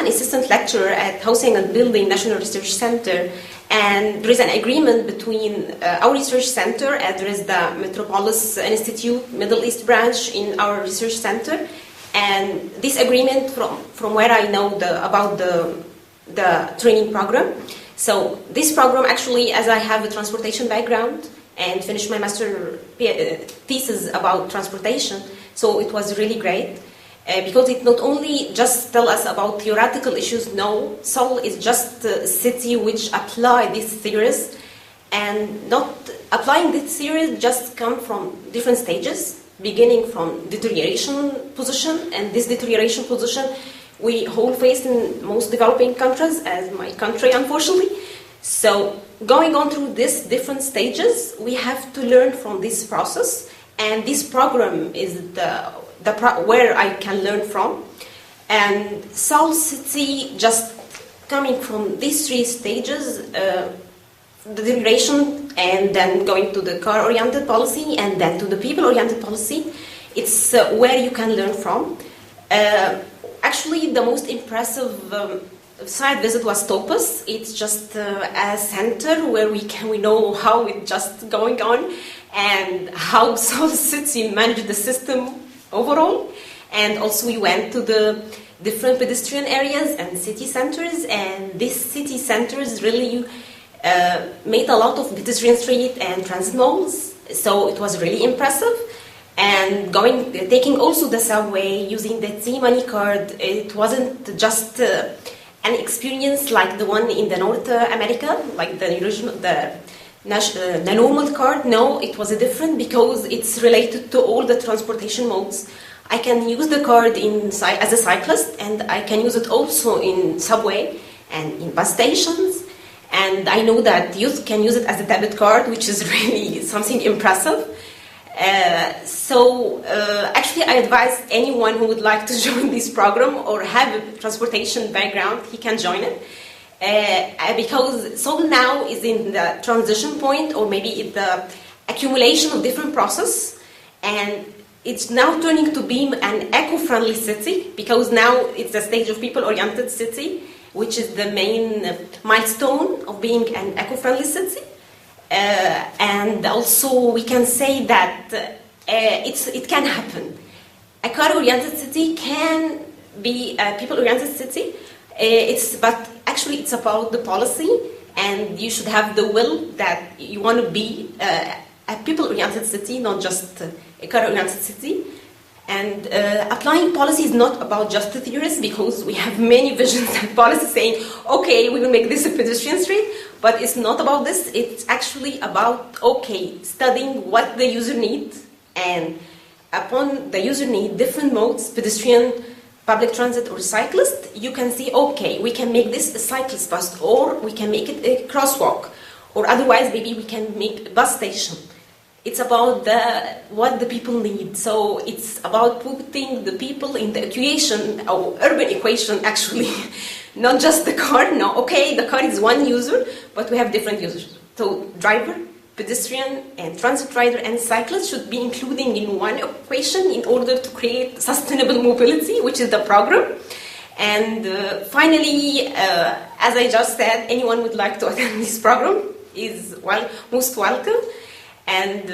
assistant lecturer at Housing and Building National Research Center, and there is an agreement between our research center, and there is the Metropolis Institute Middle East branch in our research center. And this agreement, from where I know about the training program. So this program, actually, as I have a transportation background and finished my master thesis about transportation, so it was really great. Because it not only just tell us about theoretical issues, no, Seoul is just a city which apply these theories, and not applying these theories just come from different stages, beginning from deterioration position, and this deterioration position we all face in most developing countries, as my country, unfortunately. So going on through these different stages, we have to learn from this process, and this program is where I can learn from. And Seoul City, just coming from these three stages, the deterioration, and then going to the car-oriented policy, and then to the people-oriented policy, it's where you can learn from. Actually, the most impressive site visit was Topus. It's just a center where we know how it's just going on, and how Seoul City managed the system overall. And also we went to the different pedestrian areas and city centers, and these city centers really made a lot of pedestrian street and transit malls, so it was really impressive. And taking also the subway, using the T-Money card, it wasn't just an experience like the one in the North America, like the normal card. No, it was different because it's related to all the transportation modes. I can use the card as a cyclist, and I can use it also in subway and in bus stations. And I know that youth can use it as a debit card, which is really something impressive. Actually, I advise anyone who would like to join this program or have a transportation background, he can join it. Because Seoul now is in the transition point, or maybe in the accumulation of different processes, and it's now turning to be an eco-friendly city, because now it's a stage of people-oriented city, which is the main milestone of being an eco-friendly city. And also we can say that it can happen. A car-oriented city can be a people-oriented city, but actually it's about the policy, and you should have the will that you want to be a people-oriented city, not just a car-oriented city. And applying policy is not about just the theories, because we have many visions and policies saying, okay, we will make this a pedestrian street, but it's not about this. It's actually about, okay, studying what the user needs, and upon the user need different modes, pedestrian, public transit, or cyclist, you can see, okay, we can make this a cyclist bus, or we can make it a crosswalk, or otherwise maybe we can make a bus station. It's about what the people need. So it's about putting the people in the equation, or urban equation actually, not just the car. No, okay, the car is one user, but we have different users. So driver, pedestrian, and transit rider and cyclist should be included in one equation in order to create sustainable mobility, which is the program. And finally, as I just said, anyone would like to attend this program is most welcome. And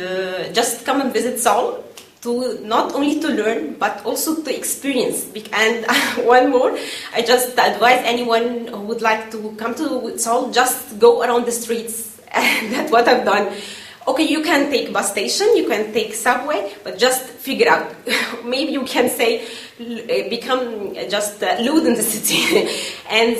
just come and visit Seoul, to not only to learn, but also to experience. And one more, I just advise anyone who would like to come to Seoul, just go around the streets. And that's what I've done. Okay, you can take bus station, you can take subway, but just figure out. Maybe you can say, become just lewd in the city and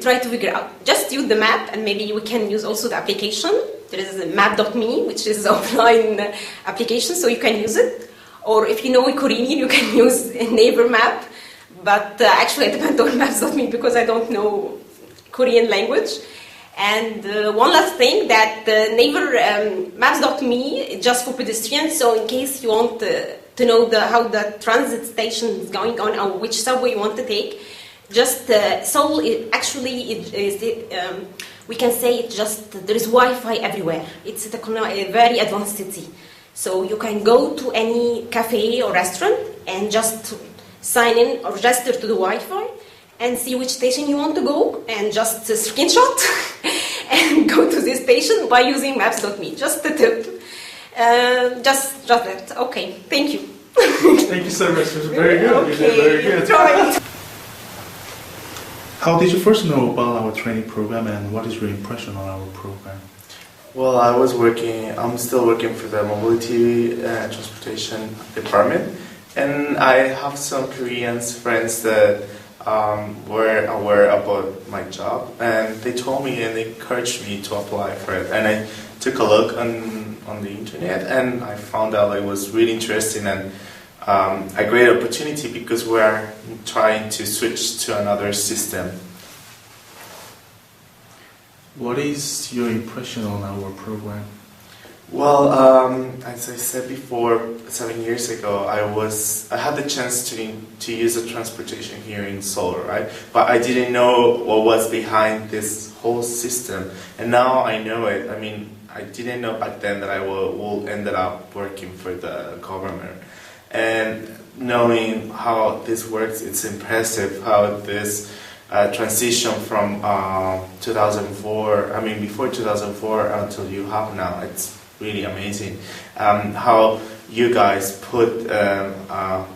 try to figure out. Just use the map, and maybe we can use also the application. There is a map.me, which is an offline application, so you can use it. Or if you know Korean, you can use a neighbor map. But actually, I depend on maps.me because I don't know Korean language. And one last thing, that neighbor maps.me is just for pedestrians. So in case you want to know how the transit station is going on, or which subway you want to take, just Seoul we can say it's just there is Wi-Fi everywhere. It's a very advanced city. So you can go to any cafe or restaurant and just sign in or register to the Wi-Fi, and see which station you want to go, and just screenshot and go to this station by using maps.me. Just a tip. Just that. Okay, thank you. Thank you so much. It was very good. Okay. You did very good. Right. How did you first know about our training program, and what is your impression on our program? Well, I'm still working for the Mobility and Transportation Department, and I have some Korean friends that were aware about my job, and they told me and they encouraged me to apply for it. And I took a look on the internet, and I found out it was really interesting and a great opportunity because we are trying to switch to another system. What is your impression on our program? Well, as I said before, 7 years ago, I had the chance to use the transportation here in Seoul, right? But I didn't know what was behind this whole system, and now I know it. I mean, I didn't know back then that I will end up working for the government, and knowing how this works, it's impressive how this transition from 2004. I mean, before 2004 until you have now, it's really amazing how you guys put a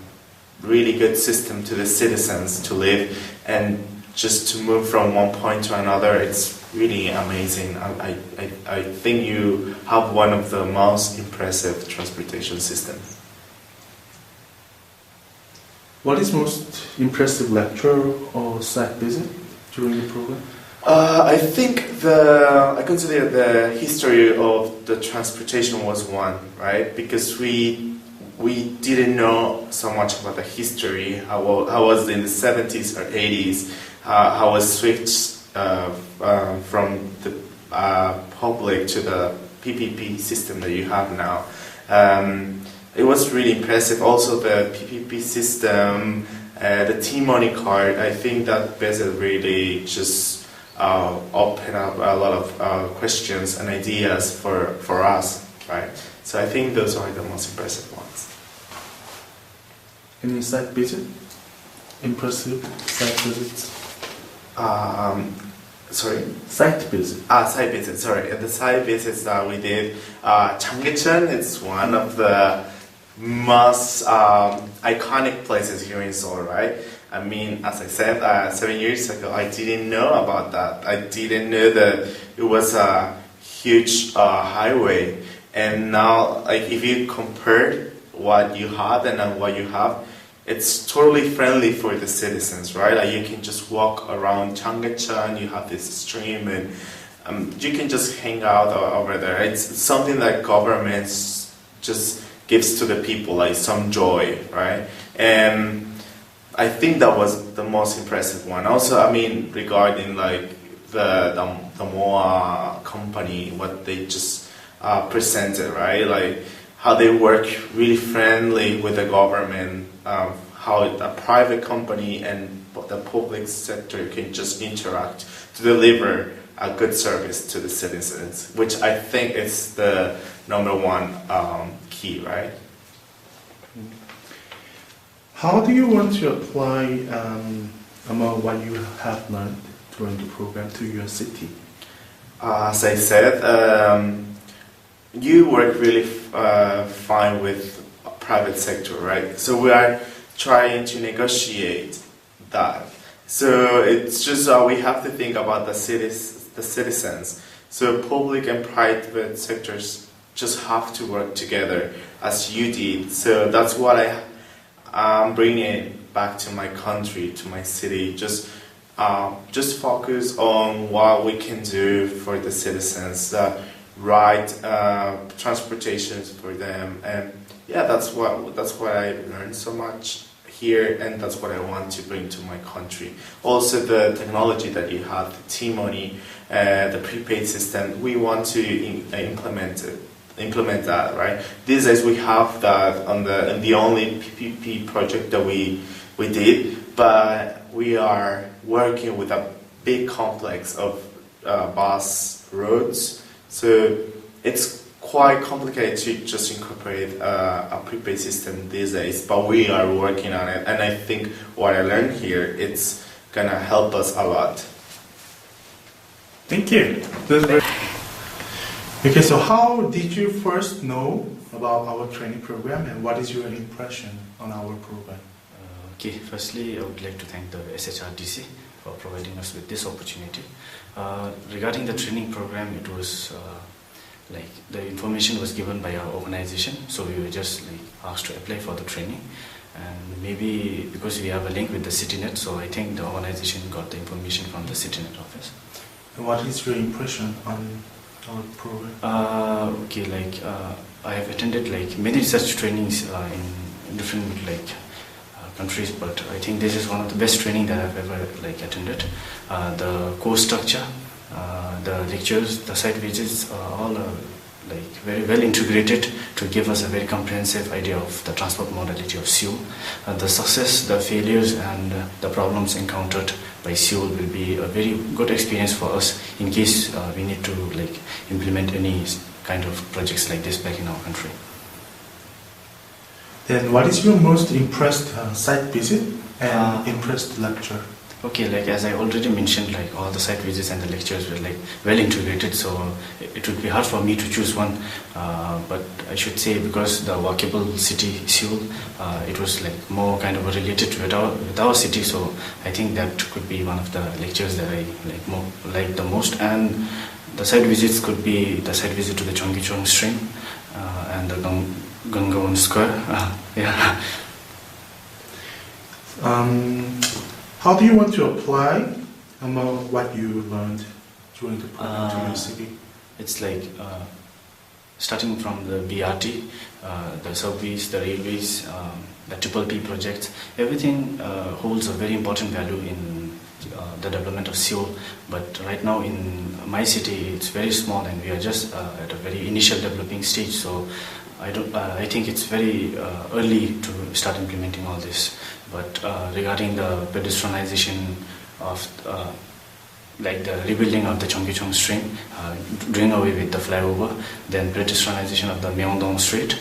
really good system to the citizens to live and just to move from one point to another. It's really amazing. I think you have one of the most impressive transportation systems. What is most impressive lecture or site visit during the program? I think I consider the history of the transportation was one, right? Because we didn't know so much about the history, how was in the 70s or 80s, how was switched from the public to the PPP system that you have now. It was really impressive. Also the PPP system, the T-money card, I think that visit really just open up a lot of questions and ideas for us, right? So I think those are the most impressive ones. Any site visit? Impressive site visits? Sorry? Site visit. Site visits, sorry. The site visits that we did, Changgecheon is one of the most iconic places here in Seoul, right? I mean, as I said, 7 years ago, I didn't know about that. I didn't know that it was a huge highway. And now, like, if you compare what you had and what you have, it's totally friendly for the citizens, right? Like, you can just walk around Changgecheon, you have this stream, and you can just hang out over there. It's something that governments just gives to the people, like some joy, right? And I think that was the most impressive one. Also, I mean, regarding like the MOA company, what they just presented, right? Like how they work really friendly with the government, how a private company and the public sector can just interact to deliver a good service to the citizens, which I think is the number one key, right? How do you want to apply among what you have learned during the program to your city? As I said, you work really fine with private sector, right? So we are trying to negotiate that. So it's just we have to think about the citizens. So public and private sectors just have to work together as you did. So that's what I'm bringing back to my country, to my city. Just focus on what we can do for the citizens, right transportations for them, and yeah, that's what I learned so much here, and that's what I want to bring to my country. Also, the technology that you have, the T-money, the prepaid system, we want to implement that, right? These days we have that on the only PPP project that we did, but we are working with a big complex of bus roads, so it's quite complicated to just incorporate a prepaid system these days, but we are working on it. And I think what I learned here, it's gonna help us a lot. Thank you. That's very... Okay, so how did you first know about our training program and what is your impression on our program? Okay, firstly, I would like to thank the SHRDC for providing us with this opportunity. Regarding the training program, it was like the information was given by our organization, so we were just like asked to apply for the training. And maybe because we have a link with the CityNet, so I think the organization got the information from the CityNet office. And what is your impression on our program? Okay, like I have attended like many such trainings in different like countries, but I think this is one of the best training that I've ever like attended. The course structure, the lectures, the site visits are all like very well integrated to give us a very comprehensive idea of the transport modality of Seoul. The success, the failures and the problems encountered by Seoul will be a very good experience for us in case we need to like implement any kind of projects like this back in our country. Then what is your most impressed site visit and impressed lecture? Okay, like as I already mentioned, like all the site visits and the lectures were like well integrated, so it would be hard for me to choose one, but I should say because the walkable city Seoul, it was like more kind of related with our city, so I think that could be one of the lectures that I like the most. And the site visits could be the site visit to the Cheonggyecheon stream and the Gangwon Square. Yeah. How do you want to apply what you learned during the program to your city? It's like starting from the BRT, the subways, the railways, the P projects, everything holds a very important value in the development of Seoul. But right now in my city, it's very small and we are just at a very initial developing stage. So I think it's very early to start implementing all this. But regarding the pedestrianization of like the rebuilding of the Cheonggyecheon stream, doing away with the flyover, then pedestrianization of the Myeongdong Street,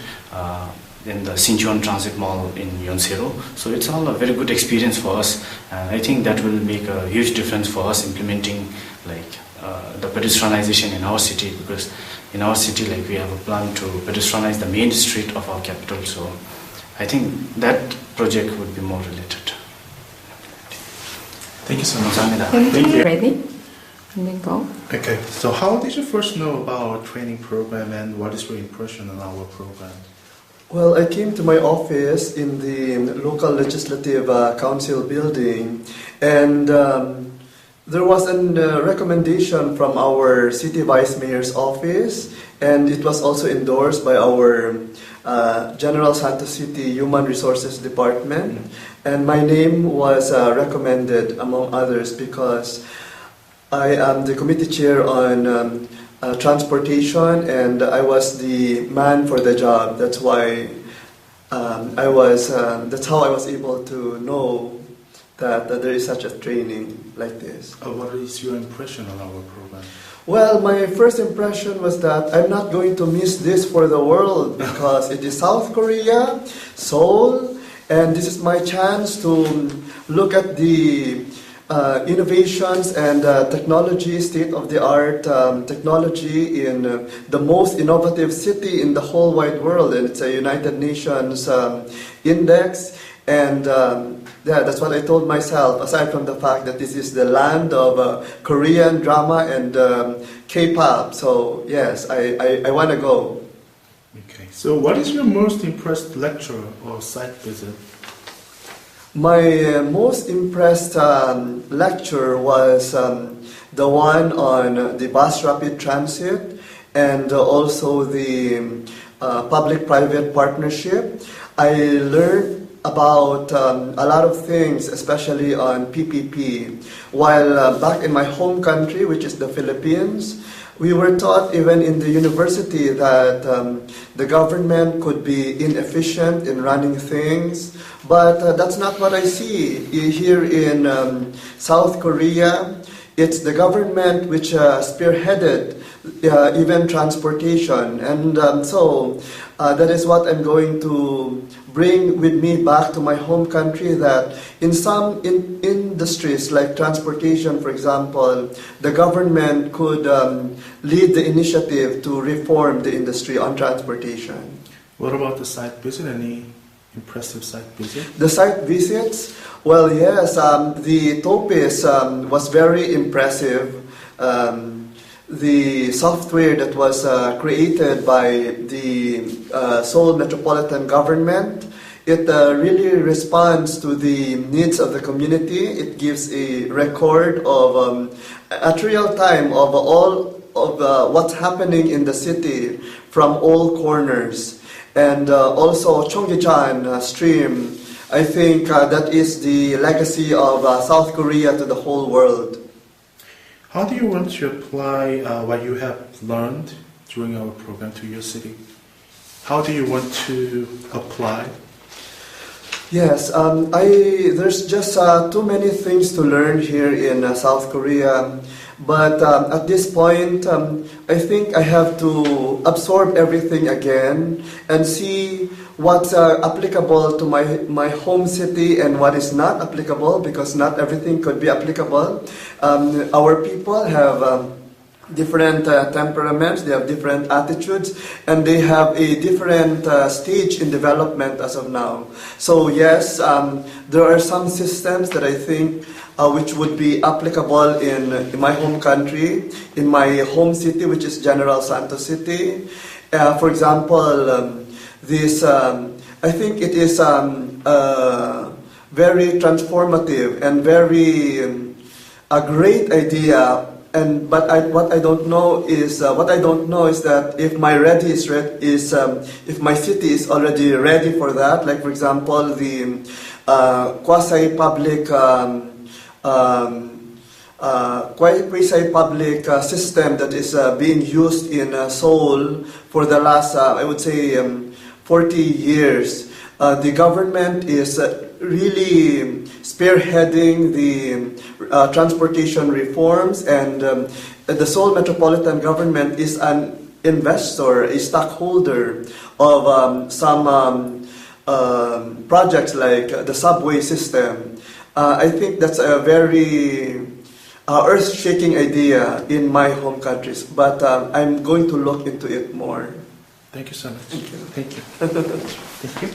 then the Sincheon Transit Mall in Yeonsero. So it's all a very good experience for us, and I think that will make a huge difference for us implementing like the pedestrianization in our city, because in our city like we have a plan to pedestrianize the main street of our capital. So I think that project would be more related. Thank you so much. Thank you. Ready? And then go. Okay, so how did you first know about our training program and what is your impression on our program? Well, I came to my office in the local legislative council building, and there was a recommendation from our city vice mayor's office, and it was also endorsed by our General Santos City Human Resources Department, and my name was recommended among others because I am the committee chair on transportation, and I was the man for the job. That's why that's how I was able to know that there is such a training like this. What is your impression on our program? Well, my first impression was that I'm not going to miss this for the world because it is South Korea, Seoul, and this is my chance to look at the innovations and technology, state-of-the-art technology in the most innovative city in the whole wide world, and it's a United Nations index. And that's what I told myself, aside from the fact that this is the land of Korean drama and K-pop. So yes, I want to go. Okay, so what is your most impressed lecture or site visit? My most impressed lecture was the one on the bus rapid transit and also the public-private partnership. I learned about a lot of things, especially on PPP. While back in my home country, which is the Philippines, we were taught even in the university that the government could be inefficient in running things, but that's not what I see here in South Korea. It's the government which spearheaded even transportation, and so that is what I'm going to bring with me back to my home country that in some industries like transportation, for example, the government could lead the initiative to reform the industry on transportation. What about the site visit? Any impressive site visit? The site visits? Well, yes, the TOPIS was very impressive. The software that was created by the Seoul Metropolitan Government, it really responds to the needs of the community. It gives a record of, at real time, of all of what's happening in the city from all corners. And also Cheonggyecheon stream, I think that is the legacy of South Korea to the whole world. How do you want to apply what you have learned during our program to your city? How do you want to apply? Yes, there's just too many things to learn here in South Korea. But at this point, I think I have to absorb everything again and see what's applicable to my home city and what is not applicable, because not everything could be applicable. Our people have different temperaments, they have different attitudes, and they have a different stage in development as of now. So yes, there are some systems that I think which would be applicable in my home country, in my home city, which is General Santos City. For example, this I think it is very transformative and very a great idea. But what I don't know is that if my if my city is already ready for that. Like for example, the quasi-public system that is being used in Seoul for the last I would say 40 years. The government is really spearheading the transportation reforms, and the Seoul Metropolitan Government is an investor, a stockholder of some projects like the subway system. I think that's a very earth-shaking idea in my home countries, but I'm going to look into it more. Thank you so much. Thank you. Thank you. Thank you.